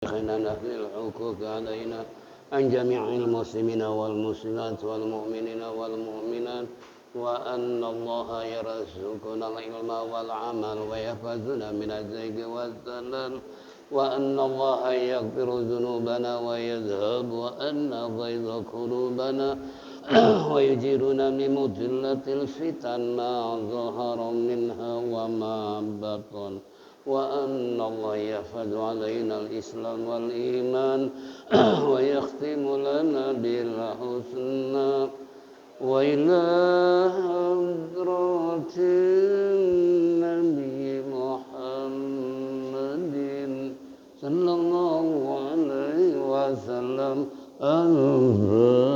شيخنا نحمل الحقوق علينا عن جميع المسلمين والمسلمات والمؤمنين والمؤمنات وأن الله يرزقنا العلم والعمل ويحفظنا من الزيغ والزلل وأن الله يغفر ذنوبنا ويذهب وأن غيظ قلوبنا ويجيرنا من مضلة الفتن ما ظهر منها وما بطن وأن الله يحفظ علينا الإسلام والإيمان ويختم لنا بالحسنى وإلى حضرة النبي محمد صلى الله عليه وسلم الفاتحة.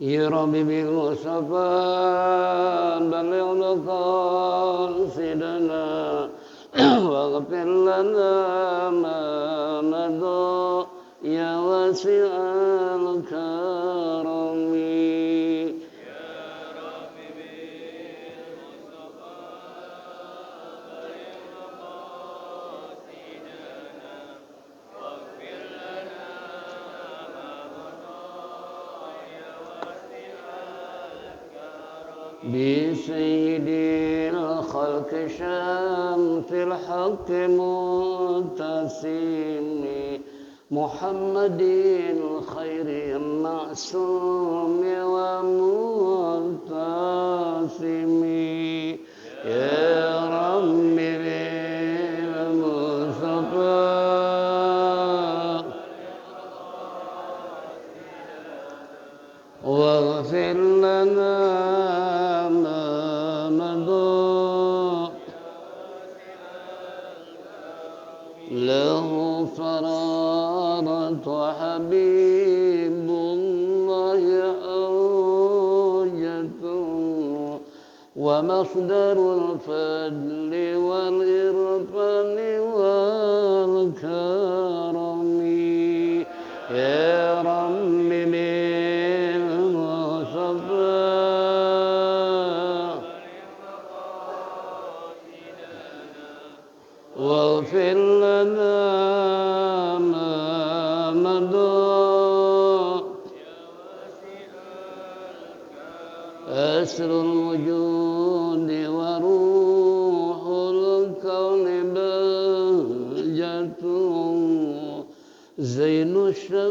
يا ربي بالمصطفى بلغ مقاصدنا واغفر لنا ما مضى يا واسع الكرم. بسيد الخلق شمس الحق متسم محمد الخير المعصوم ومعتصم يا رب بالمصطفى واغفر لنا له فرارة حبيب الله أوجته ومصدر الفضل والإرفان والكرم يا رب بالمصطفى واغفر لنا ما مضى أسر الوجود وروح الكون بهجته زين الشمائل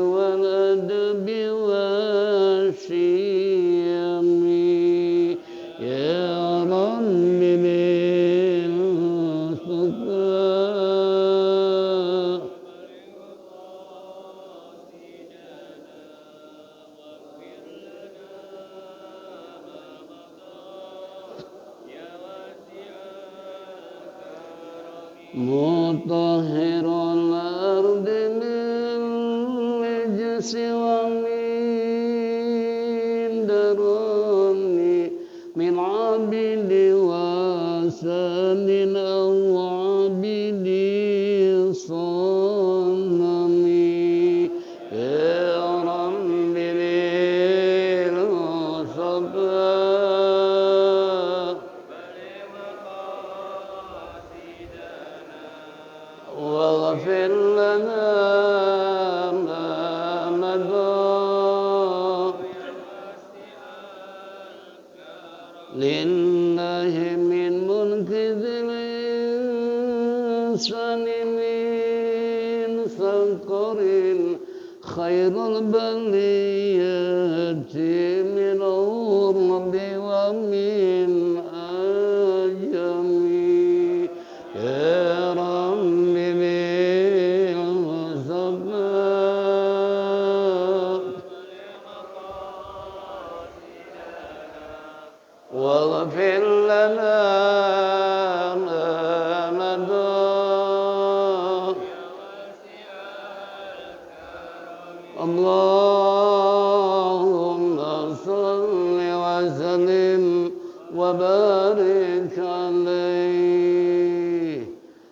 والأدب والشيم يا رب مطهر الأرض من رجس ومن درني من عبد وسن أو عبد صنم يا رب بالمصطفى واغفر لنا ما مضى لله من منقذ الإنسان من سقر خير البلية من الغرب ومن أجم يا رب واغفر لنا ما مضى اللهم صل وسلم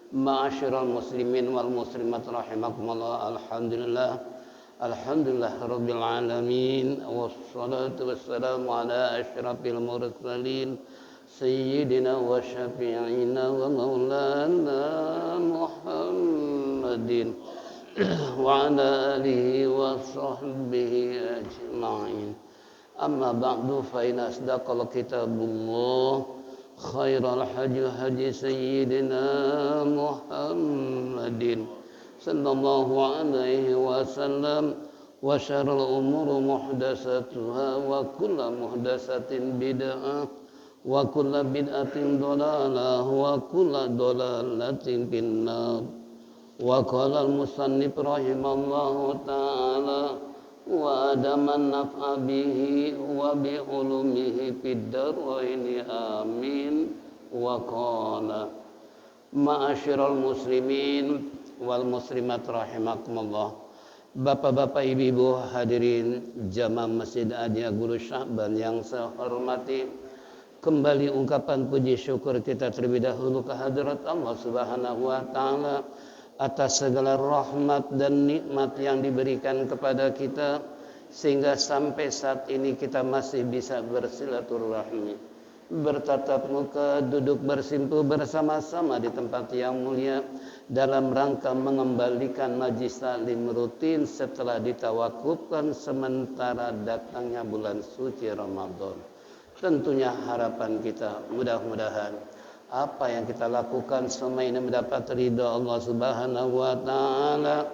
Ma'asyiral muslimin wal muslimat rahimakumullah. Alhamdulillah rabbil alamin, wassalatu wassalamu ala asyrafil mursalin sayyidina wa syafi'ina wa maulana Muhammadin wa ala alihi wa sahbihi ajma'in. Amma ba'du, fa inna asdaqal kitabullah, khairal hadi sayyidina Muhammadin sallallahu alaihi wasallam, wa syarrul umuri muhdatsatuha wa kullu muhdatsatin bid'ah wa kullu bid'atin dhalalah wa kullu dhalalatin finnar. Wa qala al-musannif rahimallahu ta'ala wa adaman naf'a bihi wa bi ulumihi fid daraini amin. Wa qala ma'asyiral muslimin wal muslimat rahimakumullah. Bapak-bapak, ibu-ibu, hadirin jamaah Masjid Adia Guru Sya'ban yang saya hormati, kembali ungkapan puji syukur kita terlebih dahulu kehadirat Allah Subhanahu wa taala atas segala rahmat dan nikmat yang diberikan kepada kita, sehingga sampai saat ini kita masih bisa bersilaturahmi, bertatap muka, duduk bersimpuh bersama-sama di tempat yang mulia dalam rangka mengembalikan majlis taklim rutin setelah ditawakufkan sementara datangnya bulan suci Ramadan. Tentunya harapan kita mudah-mudahan apa yang kita lakukan semua ini mendapat ridha Allah Subhanahu wa taala,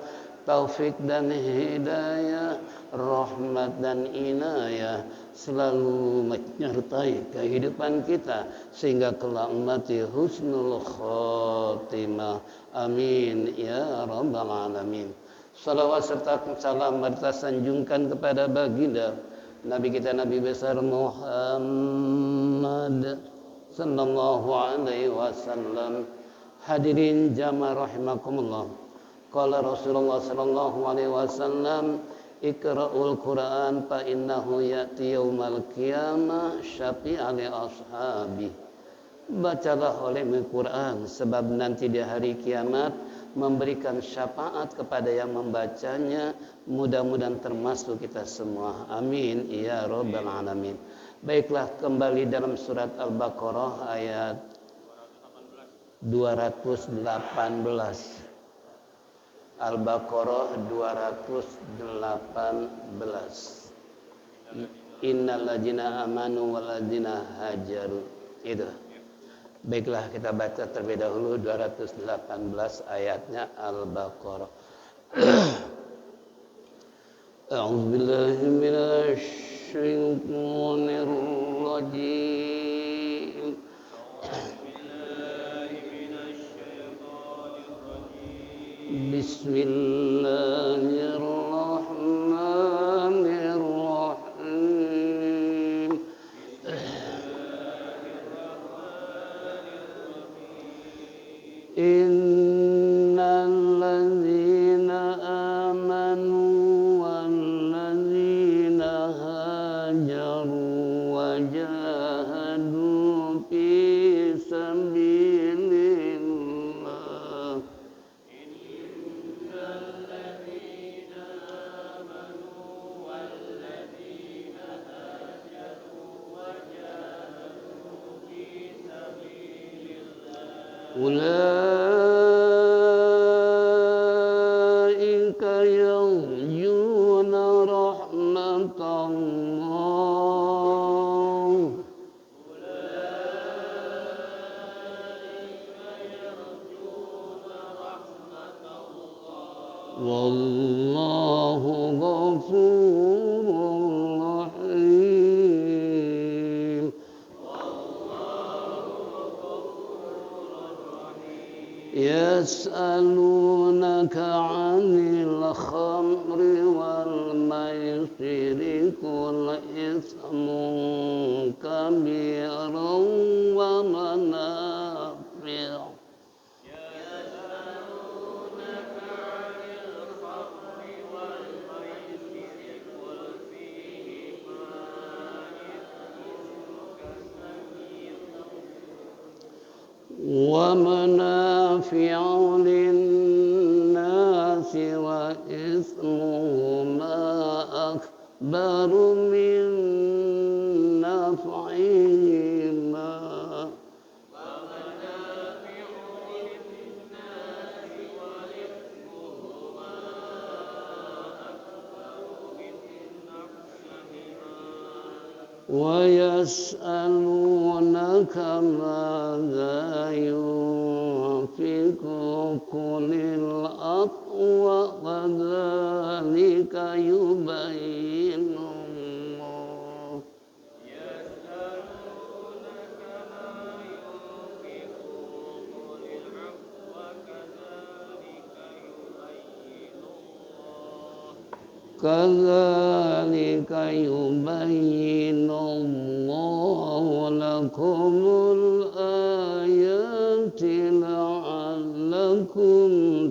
taufik dan hidayah, rahmat dan inayah selalu menyertai kehidupan kita sehingga kelak mati husnul khotimah. Amin ya rabbal alamin. Salawat serta salam kita sanjungkan kepada baginda Nabi kita, Nabi besar Muhammad sallallahu alaihi wasallam. Hadirin jamaah rahimakumullah. Qala Rasulullah sallallahu alaihi wasallam, iqra'ul Qur'an fa innahu ya'ti yaumal qiyamah syafi'an li ashabi. Bacalah olehmu Quran sebab nanti di hari kiamat memberikan syafaat kepada yang membacanya. Mudah-mudahan termasuk kita semua. Amin ya rabbal alamin. Baiklah, kembali dalam surat Al-Baqarah ayat 218. Al-Baqarah 218. Innal ladzina amanu wal ladzina hajaru. Itu. Baiklah, kita baca terlebih dahulu 218 ayatnya Al-Baqarah. A'udzu billahi minasy syaitonir rajim. Bismillahirrahmanirrahim. Innal ladzina amanu wal ladzina hajaru wa jahadu fi sabilillah. Ulaika yarjuna rahmatallah. Wallahu ghafurur rahim. Yas'alunaka 'anil khamri wal maisiri qul ismun kabirun wa manafi'. ومنافع للناس وإثمهما أكبر من نفعهما ويسألونك ماذا ينفق قل العفو وكذلك يبين الله كذلك يبين الله لكم الآيات لعلكم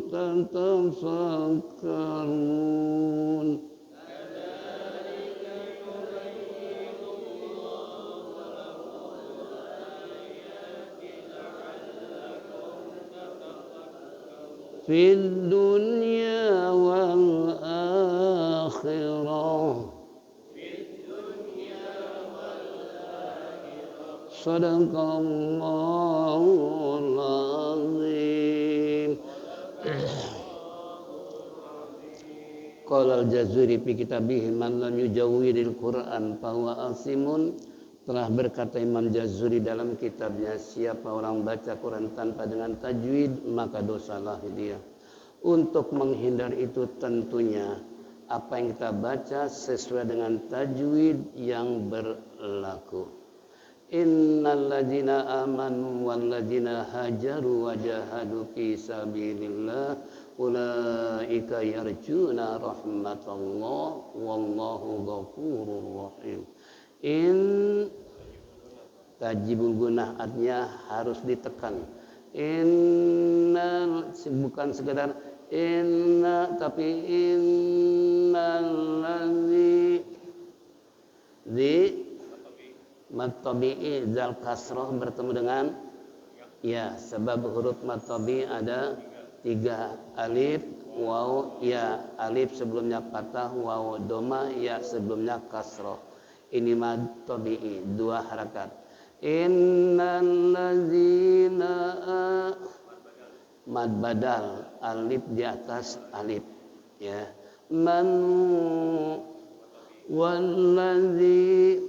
تتفكرون في الدنيا والآخرة صدق الله العظيم. Qala al-Jazuri fi kitabih man lam yujawwidil Qur'an fahuwa asimun. Telah berkata Imam Jazuri dalam kitabnya, siapa orang baca Quran tanpa dengan tajwid maka dosalah dia. Untuk menghindar itu tentunya apa yang kita baca sesuai dengan tajwid yang berlaku. Innal ladzina amanu wal ladzina hajaru wa jahadu fi sabilillah ulaika yarjuna rahmatallah wallahu ghafurur rahim. In tajibul gunah artinya harus ditekan. Inna bukan sekedar inna tapi innal ladzi di matabi'i zal kasrah bertemu dengan ya, sebab huruf matabi ada 3, alif waw ya, alif sebelumnya patah, waw doma, ya sebelumnya kasrah. Ini mad tabi'i 2 harakat. Innal ladzina mad badal, alif di atas alif ya. Man walladzi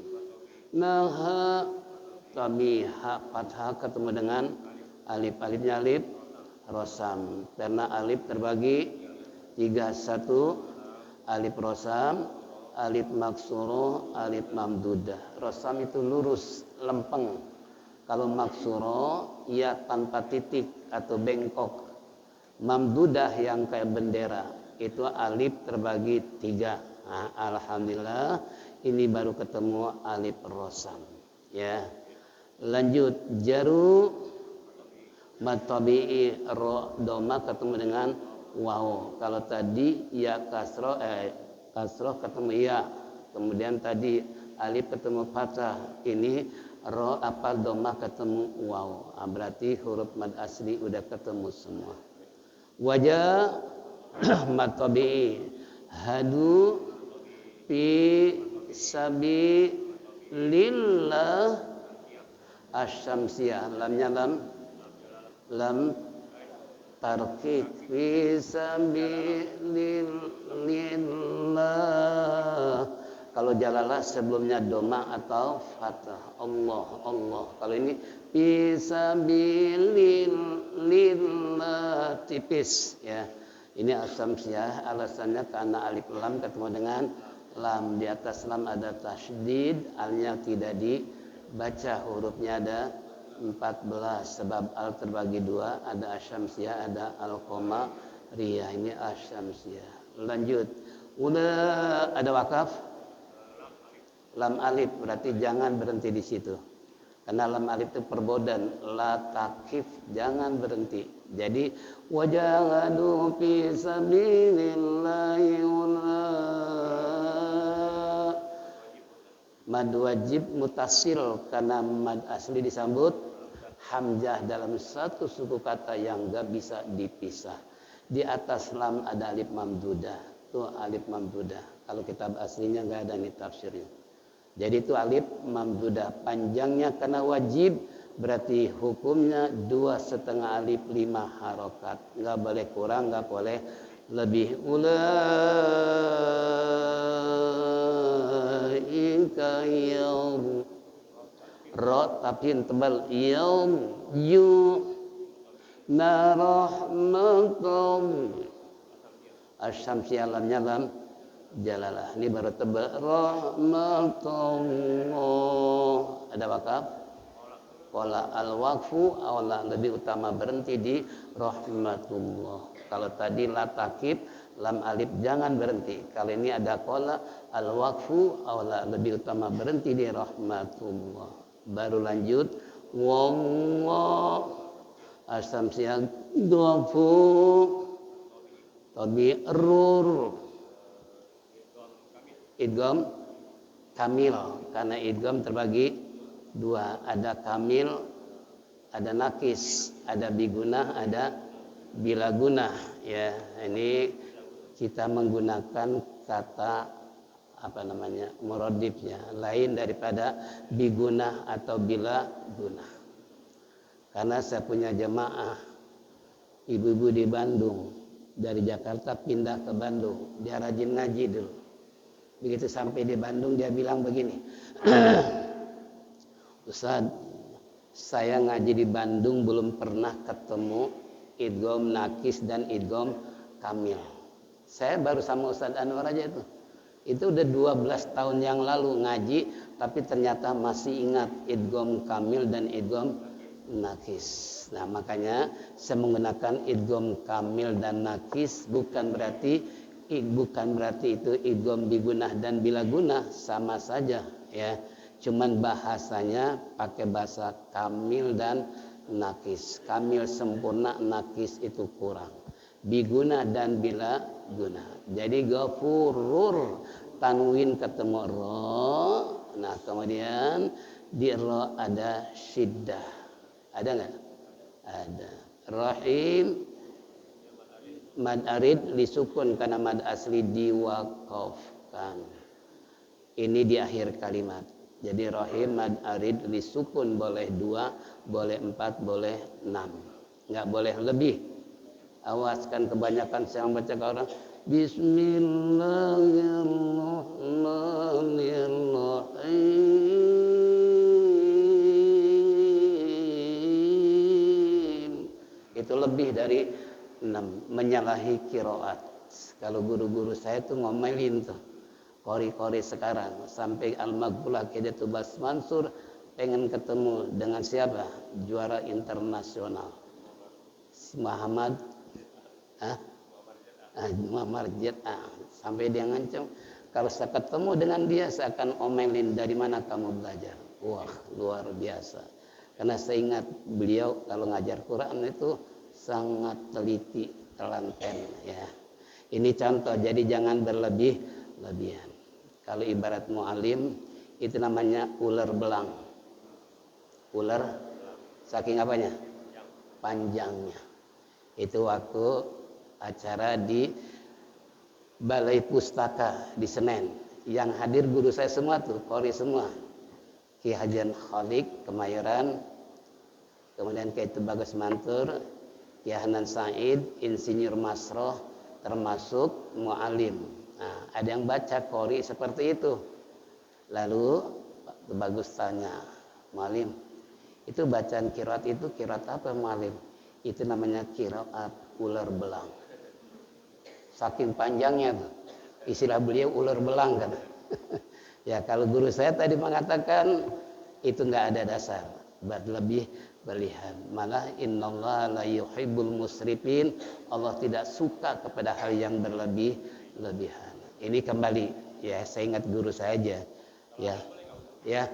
naha tabiha fathah ketemu dengan alif, alifnya alif rosam karena alif terbagi 3, 1 alif rosam, alif maksuroh, alif mamdudah. Rosam itu lurus, lempeng. Kalau maksuroh ya tanpa titik atau bengkok. Mamdudah yang kayak bendera itu alif terbagi 3. Nah, alhamdulillah ini baru ketemu alif rosam ya. Lanjut jaru matabi'i ro doma ketemu dengan waw. Kalau tadi ya kasroh kasroh ketemu ya, kemudian tadi alif ketemu fathah, ini ro apa doma ketemu waw. Berarti huruf mad asli udah ketemu semua. Wajah matabi'i hadu fi sabilillah asyamsiyah, lamnya lam tarkik fi sabilillah. Kalau jalalah sebelumnya doma atau fathah, Allah. Kalau ini fi sabilillah tipis ya. Ini asyamsiyah, alasannya karena alif lam ketemu dengan lam, di atas lam ada tasydid, alnya tidak dibaca, hurufnya ada 14 sebab al terbagi 2, ada asyamsiyah, ada al-qamariyah. Ini asyamsiyah. Lanjut. Udah ada wakaf lam alif, berarti jangan berhenti di situ. Karena lam alif itu perbodan, la takif, jangan berhenti. Jadi wajahadu fi sabilillahi mad wajib mutasil karena mad asli disambut hamzah dalam satu suku kata yang gak bisa dipisah. Di atas lam ada alif mamdudah. Tuh alif mamdudah. Kalau kitab aslinya gak ada nih tafsirnya. Jadi itu alif mamdudah. Panjangnya karena wajib, berarti hukumnya 2,5 alif 5 harokat. Gak boleh kurang, gak boleh lebih. Ulaika yaum ro tapi tebal yaum yu narahmakum asyamsi alamnya lam jalalah. Ini baru tebal rahmatullah. Ada wakaf wala al waqfu awla lebih utama berhenti di rahmatullah. Kalau tadi la takib lam alif jangan berhenti. Kalau ini ada qala al waqfu awla lebih utama berhenti di rahmatullah. Baru lanjut wallah asamsian dofu tabi rur idgham kamil karena idgham terbagi dua, ada kamil ada nakis, ada bigunah ada bilagunah ya. Ini kita menggunakan kata muradifnya lain daripada bigunah atau bila gunah. Karena saya punya jemaah ibu-ibu di Bandung, dari Jakarta pindah ke Bandung, dia rajin ngaji dulu. Begitu sampai di Bandung dia bilang begini, Ustaz, saya ngaji di Bandung belum pernah ketemu idgham nakis dan idgham kamil. Saya baru sama Ustaz Anwar aja itu. Itu udah 12 tahun yang lalu ngaji, tapi ternyata masih ingat idgham kamil dan idgham nakis. Nah, makanya saya menggunakan idgham kamil dan nakis bukan berarti itu idgham bigunah dan bilagunah, sama saja ya. Cuman bahasanya pakai bahasa kamil dan nakis. Kamil sempurna, nakis itu kurang. Biguna dan bila guna. Jadi ghafurur tanwin ketemu ro. Nah, kemudian di ro ada syiddah. Ada enggak? Ada. Rahim mad arid disukun karena mad asli diwaqafkan. Ini di akhir kalimat. Jadi rahim mad arid disukun boleh 2, boleh 4, boleh 6. Enggak boleh lebih. Awas kan kebanyakan saya baca ke orang Bismillahirrahmanirrahim. Itu lebih dari 6, menyalahi qiraat. Kalau guru-guru saya tuh ngomelin tuh qori-qori sekarang sampai Al-Maghfulah Qaidatul Bas Mansur pengen ketemu dengan siapa? Juara internasional. Si Muhammad Muhammad Jeddah. Sampai dia ngancam, kalau saya ketemu dengan dia saya akan omelin dari mana kamu belajar. Wah, luar biasa. Karena saya ingat beliau kalau ngajar Quran itu sangat teliti, telaten ya. Ini contoh, jadi jangan berlebih-lebihan. Kalau ibarat mu'alim itu namanya ular belang. Ular saking apanya? Panjangnya. Itu waktu acara di Balai Pustaka di Senen. Yang hadir guru saya semua tuh, qori semua. Ki Hajan Khalik Kemayoran, kemudian Ki Bagus Mantur, Ki Hanan Said, Insinyur Masroh, termasuk mu'alim. Nah, ada yang baca qori seperti itu. Lalu Pak Bagus tanya, mu'alim, itu bacaan qiraat itu qiraat apa mu'alim? Itu namanya qiraat ular belang. Saking panjangnya tuh. Istilah beliau ular belang kan. Ya kalau guru saya tadi mengatakan itu enggak ada dasar. Berlebih berlebihan. Malah innallaha la yuhibbul musrifin. Allah tidak suka kepada hal yang berlebih-lebihan. Ini kembali ya, saya ingat guru saya aja. Ya.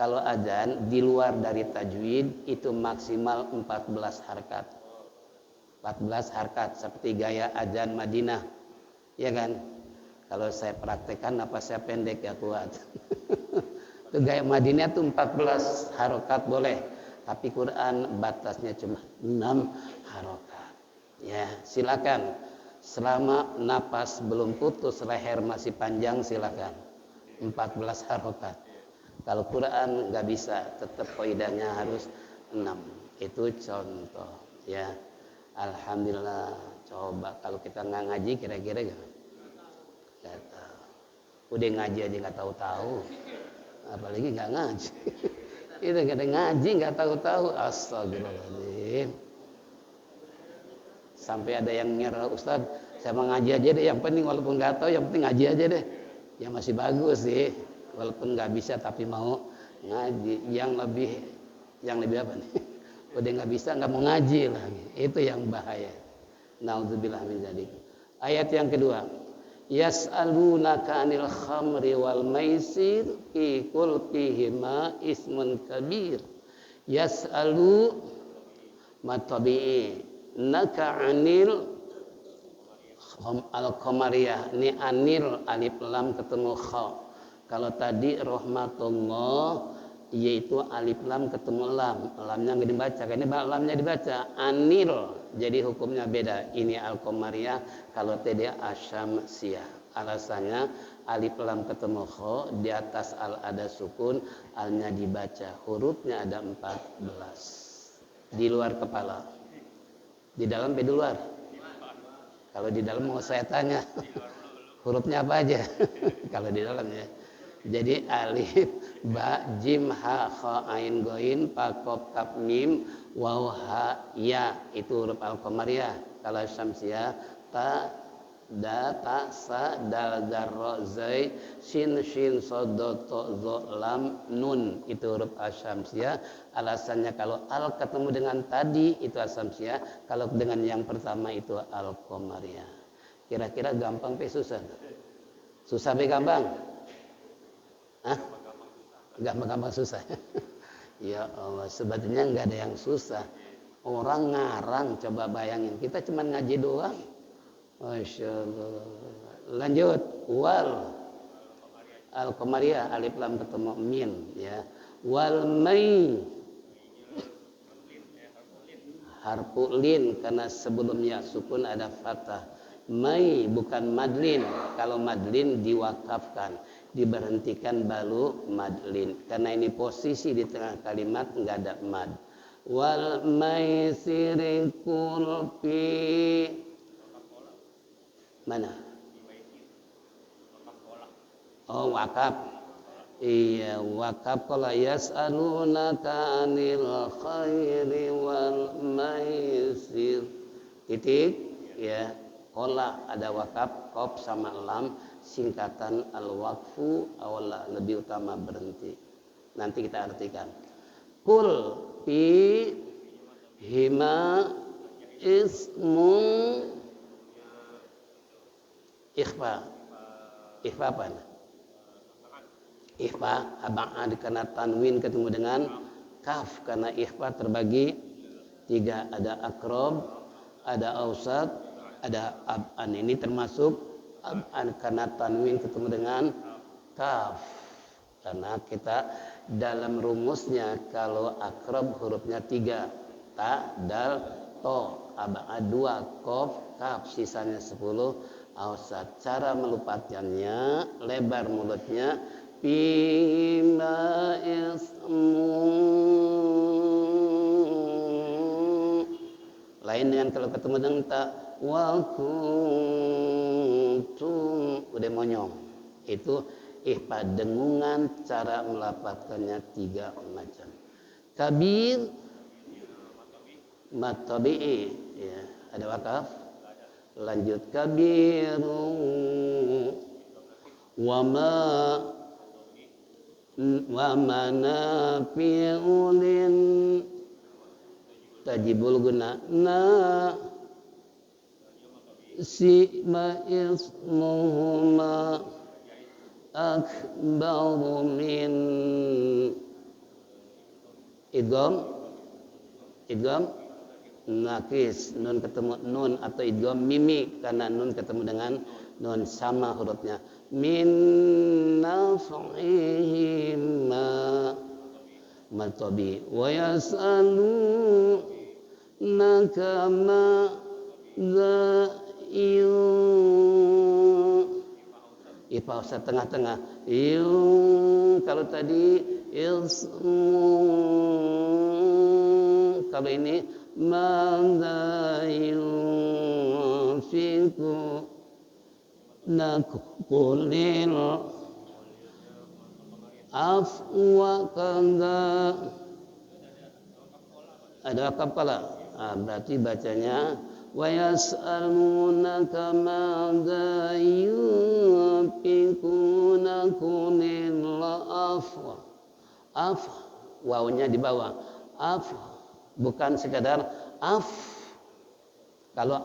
Kalau adzan di luar dari tajwid itu maksimal 14 harkat. 14 harkat seperti gaya adzan Madinah. Ya kan? Kalau saya praktekkan apa saya pendek ya kuat. Itu gaya Madinah tuh 14 harokat boleh. Tapi Quran batasnya cuma 6 harokat. Ya, silakan. Selama napas belum putus, leher masih panjang, silakan. 14 harokat. Kalau Quran nggak bisa, tetap qaidahnya harus 6. Itu contoh. Ya, alhamdulillah. Coba kalau kita nggak ngaji, kira-kira gimana? Nggak tahu. Udah ngaji aja nggak tahu-tahu, apalagi nggak ngaji. Itu nggak ada ngaji nggak tahu-tahu, astagfirullahaladzim. Sampai ada yang ngira, Ustaz, saya mau ngaji aja deh, yang penting walaupun nggak tahu, yang penting ngaji aja deh. Ya masih bagus sih, walaupun nggak bisa tapi mau ngaji. Yang lebih apa nih? Udah nggak bisa nggak mau ngaji lagi, itu yang bahaya. Naudzubillah min dzalik. Ayat yang kedua, yas'alunaka 'anil khamri wal maisir qul fihima ismun kabir. Yas'alu matabi'i naka 'anil al-qamariyah. Ini anil alif lam ketemu kha. Kalau tadi rahmatullah yaitu alif lam ketemu lam, lamnya nggak dibaca, ini lamnya dibaca anil, jadi hukumnya beda. Ini al-qamariyah, kalau tadi asyamsiyah. Alasannya alif lam ketemu kha, di atas al ada sukun, alnya dibaca, hurufnya ada 14 di luar kepala, di dalam di luar. Kalau di dalam mau saya tanya hurufnya apa aja. Kalau di dalamnya jadi alif, ba, jim, ha, kha, ain, goin, pa, kof, kaf, mim, waw, ha, ya. Itu huruf al-qamariyah. Kalau syamsiyah, ta, da, ta, sa, dal, dar, ro, zai, shin, shin, sod, do, to, zo, lam, nun. Itu huruf al-syamsiyah. Alasannya kalau al ketemu dengan tadi itu al-syamsiyah. Kalau dengan yang pertama itu al-qamariyah. Kira-kira gampang pe susah? Susah pe gampang? Hah? Gampang-gampang susah. Ya Allah, sebetulnya nggak ada yang susah. Orang ngarang, coba bayangin. Kita cuma ngaji doang. Masya Allah. Lanjut. Wal al-qamariyah, alif lam ketemu min. Ya. Wal mai, harfu lin, karena sebelumnya sukun ada fathah. Mai bukan madlin. Kalau madlin diwakafkan, diberhentikan balu madlin, karena ini posisi di tengah kalimat nggak ada mad. Wal maisiri kulpi mana? Oh, wakaf. Iya, wakaf. Kalau yas'alunaka 'anil khairi wal maisir, titik, ya. Kola ada wakaf, kof sama lam, singkatan al-waqfu, awallah lebih utama berhenti. Nanti kita artikan. Kul fi hima ismun ikhfa. Ikhfa apa? Ikhfa abad karena tanwin ketemu dengan kaf, karena ikhfa terbagi 3, ada akrob, ada ausat, ada ab'an. Ini termasuk ab'an karena tanwin ketemu dengan kaf. Karena kita dalam rumusnya kalau akrob hurufnya 3, ta, dal, to, ab'an 2, kof, kaf, sisanya 10, ausat. Cara melupatkannya, lebar mulutnya, bima ismu. Lain dengan kalau ketemu dengan ta, wa kuntum, udah monyong. Itu ihfa dengungan, cara melafadzkannya 3 macam. Kabir, matabi'i, ya, ada wakaf. Lanjut kabiru, wa manafi'ulin, tajibul guna na si ma ismuhuma akbaru min idgham nakis, nun ketemu nun, atau idgham mimi karena nun ketemu dengan nun, sama hurufnya. Min naf'ihima matabi wa yas'alunaka madza Ipa usah tengah-tengah. Kalau tadi kalau ini madza yunfiqu nakulil afwa kanda ada kepala. Berarti bacanya wa yas'alunaka madza yunfiquna qulil afwa. Wawunya di bawah. Bukan sekadar Kalau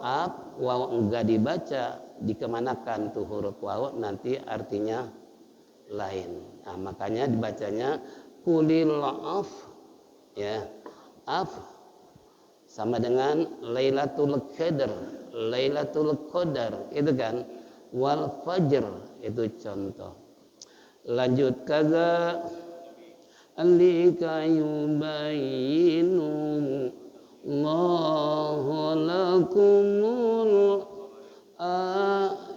waw enggak dibaca, dikemanakan tuh huruf waw, nanti artinya lain. Makanya dibacanya qulil af, ya. Sama dengan Lailatul Qadar itu kan, wal fajr itu contoh. Lanjut kaza alika yubayinu Allahu lakumul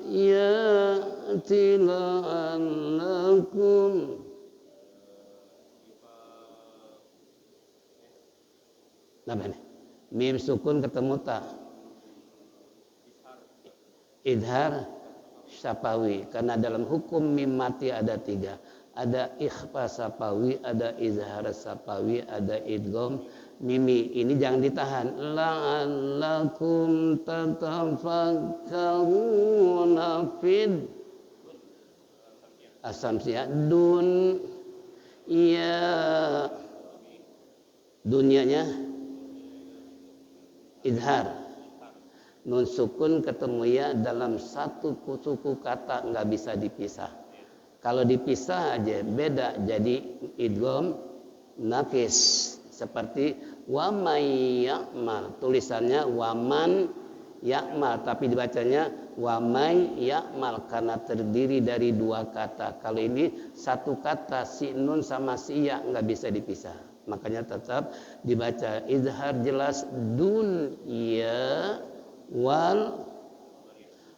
ayati la'allakum apa nih? Mim sukun ketemu ta. Idhar syafawi. Karena dalam hukum mim mati ada 3. Ada ikhfa syafawi, ada izhar syafawi, ada idgham mimi. Ini jangan ditahan. La'allakum tatafakkaruna fid asamsiyah dun ya dunianya idhar. Nun sukun ketemu ya dalam satu suku kata nggak bisa dipisah. Kalau dipisah aja beda, jadi idgham naqis seperti wa may ya'mal, tulisannya waman ya'mal tapi dibacanya wa may ya'mal karena terdiri dari 2 kata. Kalau ini satu kata, si nun sama si ya nggak bisa dipisah. Makanya tetap dibaca izhar jelas dunya wal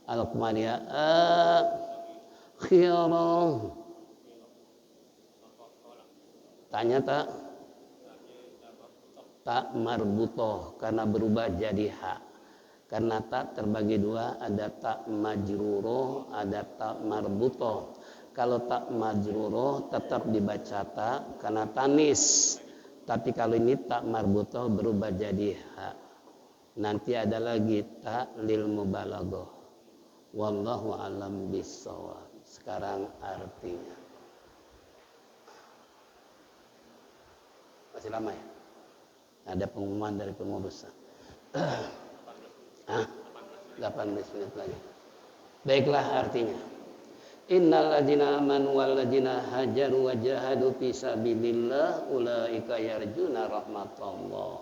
al-qamariyah akhirah. Tanya tak marbutoh karena berubah jadi ha. Karena tak terbagi 2, ada tak majruroh, ada tak marbutoh. Kalau tak majruroh tetap dibaca tak karena tanis. Tapi kalau ini tak marbutoh berubah jadi ha. Nanti ada lagi tak lil mubalaghah. Wallahu alam bissawab. Sekarang artinya. Masih lama ya? Ada pengumuman dari pengurus. 18 menit lagi. Baiklah artinya. Innal ladzina amanu wal ladzina hajaru wa jahadu fi sabilillah ulaika yarjuna rahmatallah.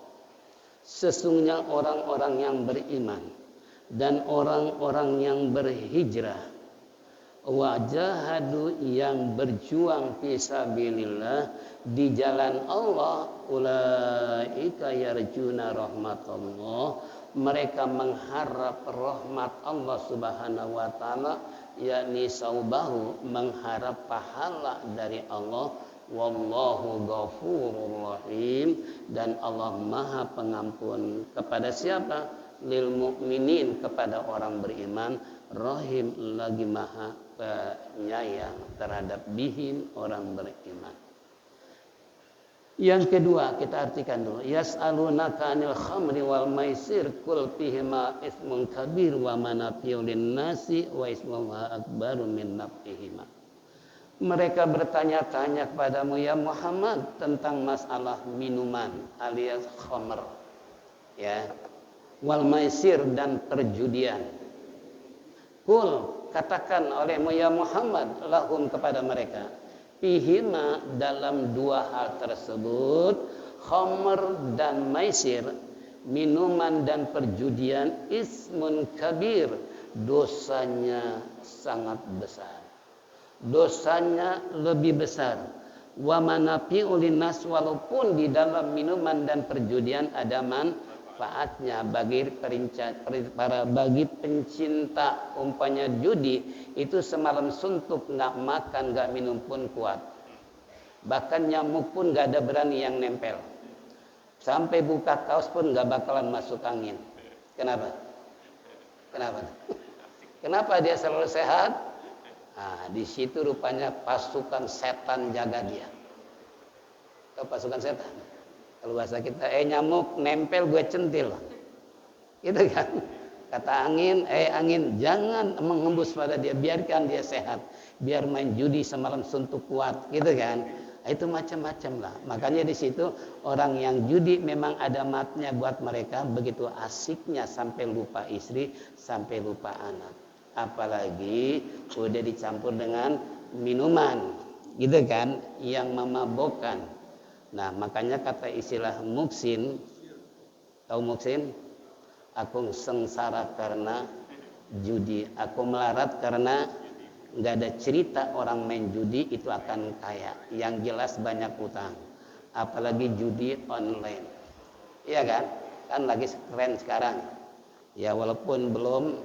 Sesungguhnya orang-orang yang beriman dan orang-orang yang berhijrah wa jahadu yang berjuang fi sabilillah di jalan Allah ulaika yarjuna rahmatallah. Mereka mengharap rahmat Allah Subhanahu wa taala, yakni saubahu, mengharap pahala dari Allah. Wallahu ghafurur rahim, dan Allah Maha Pengampun kepada siapa? Lil mukminin, kepada orang beriman. Rahim, lagi Maha Penyayang terhadap bihim, orang beriman. Yang kedua kita artikan dulu. Yas'alunaka 'anil khamri wal maisir qul fihima ismun kabir wa manafi'u lin-nasi wa ismuha akbaru min naf'ihima. Mereka bertanya-tanya kepadamu ya Muhammad tentang masalah minuman alias khamr, ya, wal maisir dan perjudian. Qul, katakan olehmu ya Muhammad lahum kepada mereka, fihima, dalam 2 hal tersebut, khamr dan maisir, minuman dan perjudian, ismun kabir, dosanya sangat besar. Dosanya lebih besar. wa manafi'u linnas, walaupun di dalam minuman dan perjudian ada manfaatnya bagi bagi pencinta. Umpamanya judi itu semalam suntuk, nggak makan nggak minum pun kuat, bahkan nyamuk pun nggak ada berani yang nempel, sampai buka kaos pun nggak bakalan masuk angin. Kenapa kenapa dia selalu sehat? Nah, di situ rupanya pasukan setan jaga dia. Tahu pasukan setan? Kalau bahasa kita, nyamuk nempel gue centil. Gitu kan? Kata angin, angin jangan menghembus pada dia, biarkan dia sehat. Biar main judi semalam suntuk kuat, gitu kan? Itu macam-macam lah. Makanya di situ orang yang judi memang ada matnya buat mereka, begitu asiknya sampai lupa istri, sampai lupa anak. Apalagi udah dicampur dengan minuman, gitu kan, yang memabokkan. Nah, makanya kata istilah muksin, tahu muksin? Aku sengsara karena judi, aku melarat karena nggak ada cerita orang main judi itu akan kaya. Yang jelas banyak utang, apalagi judi online, iya kan? Kan lagi keren sekarang. Ya walaupun belum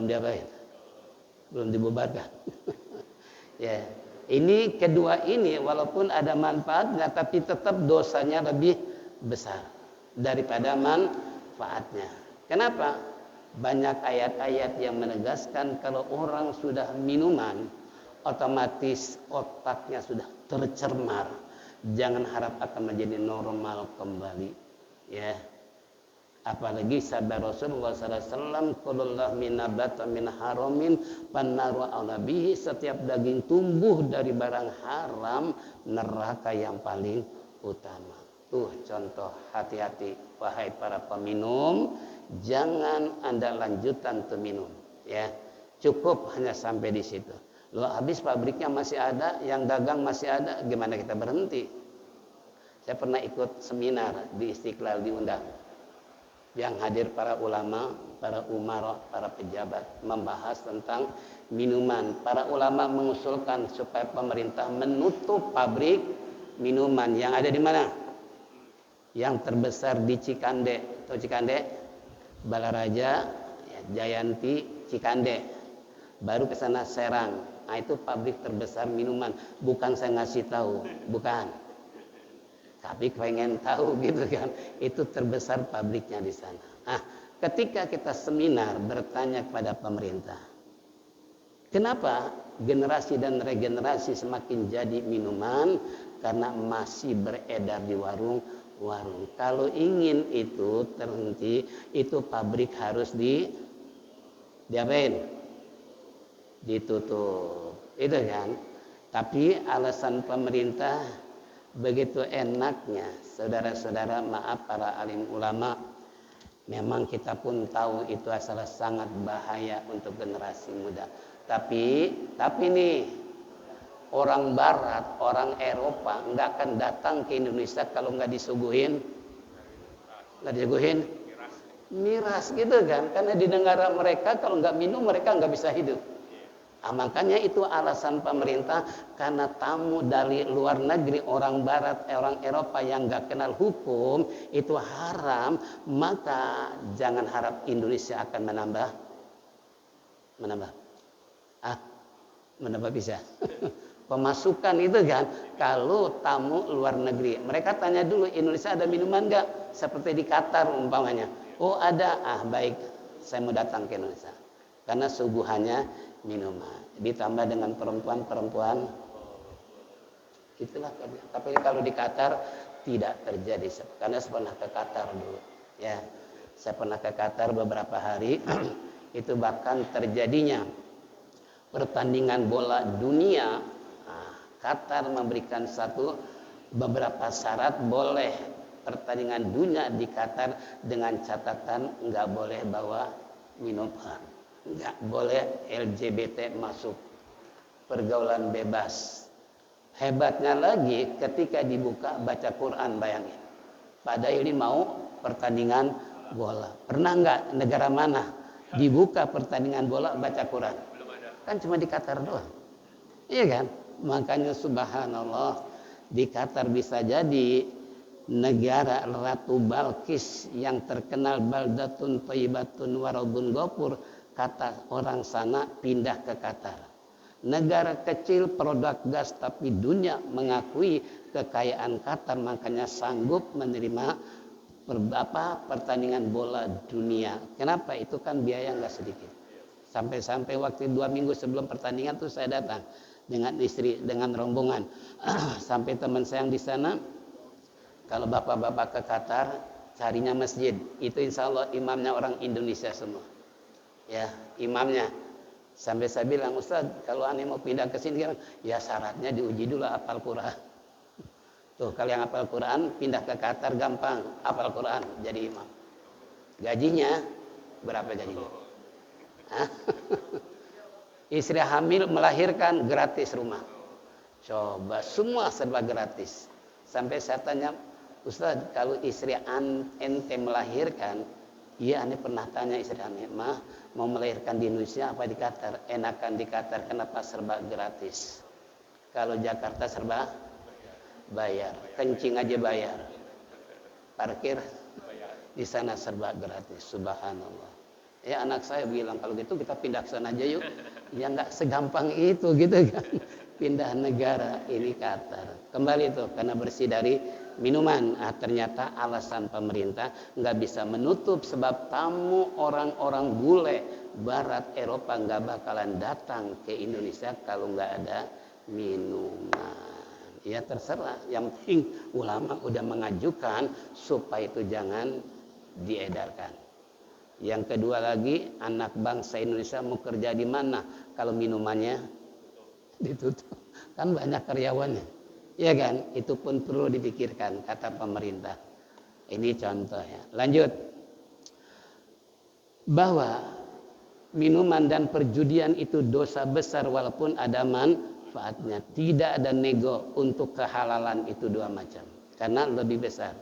diapain, belum dibubarkan. Ya, ini kedua ini walaupun ada manfaatnya, tapi tetap dosanya lebih besar daripada manfaatnya. Kenapa? Banyak ayat-ayat yang menegaskan kalau orang sudah minuman, otomatis otaknya sudah tercemar. Jangan harap akan menjadi normal kembali. Ya. Apalagi sabda Rasulullah SAW, kulullah min nabata min haramin pannaru ala bihi, setiap daging tumbuh dari barang haram, neraka yang paling utama. Tuh contoh, hati-hati wahai para peminum, jangan Anda lanjutkan tuh minum, ya. Cukup hanya sampai di situ. Loh, habis pabriknya masih ada, yang dagang masih ada, gimana kita berhenti? Saya pernah ikut seminar di Istiqlal, diundang. Yang hadir para ulama, para umara, para pejabat, membahas tentang minuman. Para ulama mengusulkan supaya pemerintah menutup pabrik minuman yang ada di mana? Yang terbesar di Cikande. Tahu Cikande? Balaraja, Jayanti, Cikande. Baru ke sana Serang. Nah, itu pabrik terbesar minuman. Bukan saya ngasih tahu, bukan. Tapi pengen tahu gitu kan, itu terbesar pabriknya di sana. Nah, ketika kita seminar bertanya kepada pemerintah, kenapa generasi dan regenerasi semakin jadi minuman? Karena masih beredar di warung-warung. Kalau ingin itu terhenti, itu pabrik harus diapain? Ditutup. Itu kan. Tapi alasan pemerintah begitu enaknya, saudara-saudara, maaf para alim ulama, memang kita pun tahu itu adalah sangat bahaya untuk generasi muda. Tapi nih, orang Barat, orang Eropa nggak akan datang ke Indonesia kalau nggak disuguhin miras gitu kan? Karena di negara mereka kalau nggak minum mereka nggak bisa hidup. Makanya itu alasan pemerintah, karena tamu dari luar negeri, orang Barat, orang Eropa yang nggak kenal hukum itu haram, maka jangan harap Indonesia akan menambah bisa pemasukan itu kan. Kalau tamu luar negeri, mereka tanya dulu, Indonesia ada minuman nggak? Seperti di Qatar umpamanya, oh ada, baik, saya mau datang ke Indonesia karena suguhannya minuman, ditambah dengan perempuan-perempuan, itulah. Tapi kalau di Qatar tidak terjadi, karena saya pernah ke Qatar dulu, ya, saya pernah ke Qatar beberapa hari. Itu bahkan terjadinya pertandingan bola dunia. Qatar memberikan beberapa syarat, boleh pertandingan dunia di Qatar dengan catatan nggak boleh bawa minuman. Nggak boleh LGBT masuk, pergaulan bebas. Hebatnya lagi ketika dibuka baca Quran, bayangin. Padahal ini mau pertandingan bola. Pernah nggak negara mana dibuka pertandingan bola baca Quran? Kan cuma di Qatar doang. Iya kan? Makanya subhanallah, Di Qatar bisa jadi negara Ratu Balkis yang terkenal baldatun thayyibatun warabun ghafur, kata orang sana pindah ke Qatar. Negara kecil produk gas tapi dunia mengakui kekayaan Qatar, makanya sanggup menerima pertandingan bola dunia. Kenapa? Itu kan biaya nggak sedikit. Sampai-sampai waktu 2 minggu sebelum pertandingan tuh saya datang dengan istri, dengan rombongan. Sampai teman saya yang di sana, kalau bapak-bapak ke Qatar carinya masjid, itu insya Allah imamnya orang Indonesia semua. Ya, imamnya. Sampai saya bilang, Ustaz, kalau aneh mau pindah ke sini, ya syaratnya diuji dulu hafal Quran. Tuh, kalau yang hafal Quran pindah ke Qatar gampang, hafal Quran jadi imam. Gajinya berapa gajinya? Hah? Istri hamil melahirkan gratis rumah. Coba semua serba gratis. Sampai saya tanya, Ustaz, kalau istri ente melahirkan, iya aneh pernah tanya istri aneh, mah mau melahirkan di Indonesia apa di Qatar? Enakan di Qatar, kenapa serba gratis? Kalau Jakarta serba bayar, kencing aja bayar, parkir di sana serba gratis. Subhanallah. Ya anak saya bilang, kalau gitu kita pindah ke sana aja yuk. Ya nggak segampang itu gitu kan. Pindah negara, ini Qatar. Kembali itu karena bersih dari minuman. Ternyata alasan pemerintah nggak bisa menutup, sebab tamu orang-orang bule Barat Eropa nggak bakalan datang ke Indonesia kalau nggak ada minuman. Ya terserah. Yang penting ulama udah mengajukan supaya itu jangan diedarkan. Yang kedua lagi, anak bangsa Indonesia mau kerja di mana kalau minumannya ditutup? Kan banyak karyawannya. Ya kan? Itu pun perlu dipikirkan kata pemerintah. Ini contohnya. Lanjut. Bahwa minuman dan perjudian itu dosa besar walaupun ada manfaatnya. Tidak ada nego untuk kehalalan itu dua macam. Karena lebih besar.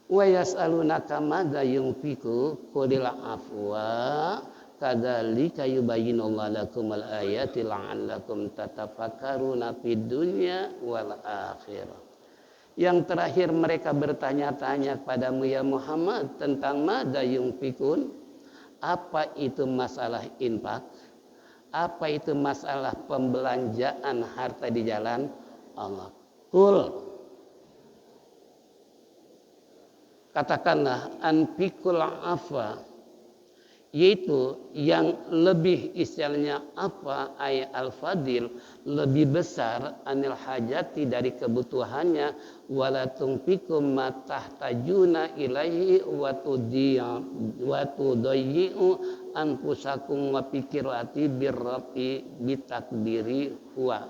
Wa yas'alunaka madza yunfiqu qulil afwa kadzalika yubayyinullahu lakumul ayati la'allakum tatafakkaruna fid dunya wal akhirah. Yang terakhir mereka bertanya-tanya kepadamu ya Muhammad tentang madza yunfiqun, apa itu masalah infak, apa itu masalah pembelanjaan harta di jalan Allah. Katakanlah anfikul afa, yaitu yang lebih istilahnya apa ay al-fadil, lebih besar anil hajati dari kebutuhannya, wala tunfikum ma tahtajuna ilaihi wa tudayyi'u anfusakum wa fikirati birrafi bitakdiri huwa.